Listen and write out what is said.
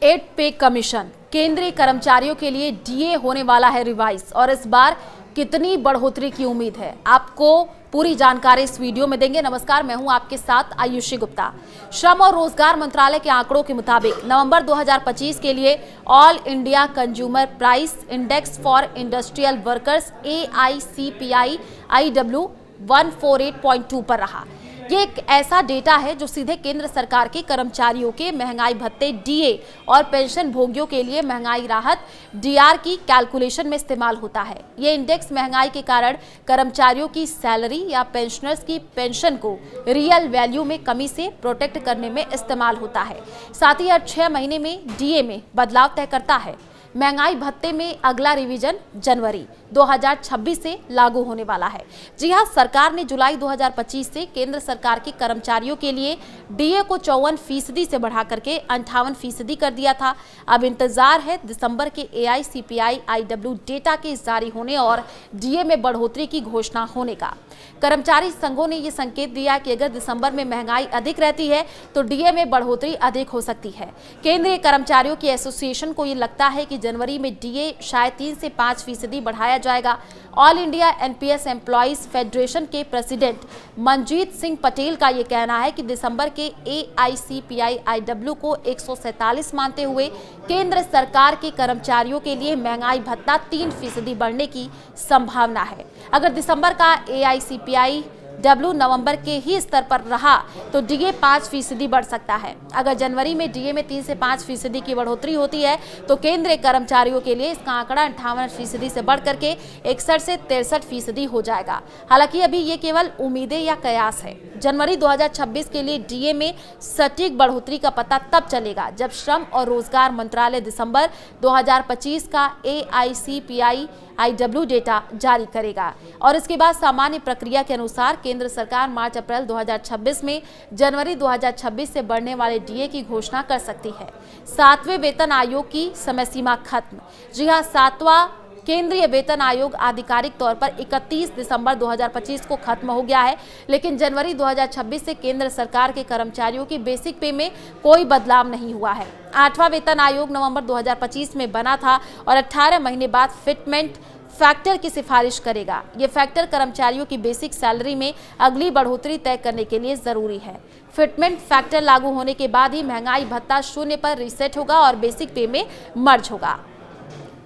8 पे कमीशन, केंद्रीय कर्मचारियों के लिए डीए होने वाला है रिवाइज और इस बार कितनी बढ़ोतरी की उम्मीद है, आपको पूरी जानकारी इस वीडियो में देंगे। नमस्कार, मैं हूं आपके साथ आयुषी गुप्ता। श्रम और रोजगार मंत्रालय के आंकड़ों के मुताबिक नवंबर 2025 के लिए all India consumer price index for industrial workers AICPI IW 148.2 पर रहा। ये एक ऐसा डेटा है जो सीधे केंद्र सरकार के कर्मचारियों के महंगाई भत्ते डीए और पेंशन भोगियों के लिए महंगाई राहत डीआर की कैलकुलेशन में इस्तेमाल होता है। ये इंडेक्स महंगाई के कारण कर्मचारियों की सैलरी या पेंशनर्स की पेंशन को रियल वैल्यू में कमी से प्रोटेक्ट करने में इस्तेमाल होता है। साथ ही हर 6 महीने में डीए में बदलाव तय करता है। महंगाई भत्ते में अगला रिवीजन जनवरी 2026 से लागू होने वाला है। जी हां, सरकार ने जुलाई 2025 से केंद्र सरकार के कर्मचारियों के लिए डीए को 54% से बढ़ा करके 58% कर दिया था। अब इंतजार है दिसंबर के AICPI IW डेटा के जारी होने और डीए में बढ़ोतरी की घोषणा होने का। कर्मचारी संघों ने यह संकेत दिया कि अगर दिसंबर में महंगाई अधिक रहती है तो डीए में बढ़ोतरी अधिक हो सकती है। केंद्रीय कर्मचारियों की एसोसिएशन को यह लगता है कि जनवरी में डीए शायद 3 से 5% बढ़ाया जाएगा। All India NPS employees federation के प्रेसिडेंट मनजीत सिंह पटेल का यह कहना है कि दिसंबर के AICPI IW को 147 मानते हुए केंद्र सरकार के कर्मचारियों के लिए महंगाई भत्ता 3% बढ़ने की संभावना है। अगर दिसंबर का AICPI W नवंबर के ही स्तर पर रहा तो डीए 5% बढ़ सकता है। अगर जनवरी में डीए में 3 से 5% की बढ़ोतरी होती है तो केंद्रीय कर्मचारियों के लिए इसका आंकड़ा 58% से बढ़ करके 61 से 63% हो जाएगा। हालांकि अभी ये केवल उम्मीदें या कयास है। जनवरी 2026 के लिए डीए में सटीक बढ़ोतरी का पता तब चलेगा जब श्रम और रोजगार मंत्रालय दिसंबर 2025 का AICPI IW डेटा जारी करेगा और इसके बाद सामान्य प्रक्रिया के अनुसार केंद्र सरकार मार्च अप्रैल 2026 में जनवरी 2026 से बढ़ने वाले डीए की घोषणा कर सकती है। 7वें वेतन आयोग की समय सीमा खत्म। जी हां, 7वां केंद्रीय वेतन आयोग आधिकारिक तौर पर 31 दिसंबर 2025 को खत्म हो गया है, लेकिन जनवरी 2026 से केंद्र सरकार के कर्मचारियों की बेसिक पे में कोई बदलाव नहीं हुआ है। 8वां वेतन आयोग नवंबर 2025 में बना था और 18 महीने बाद फिटमेंट फैक्टर की सिफारिश करेगा। ये फैक्टर कर्मचारियों की बेसिक सैलरी में अगली बढ़ोतरी तय करने के लिए जरूरी है। फिटमेंट फैक्टर लागू होने के बाद ही महंगाई भत्ता 0 पर रीसेट होगा और बेसिक पे में मर्ज होगा।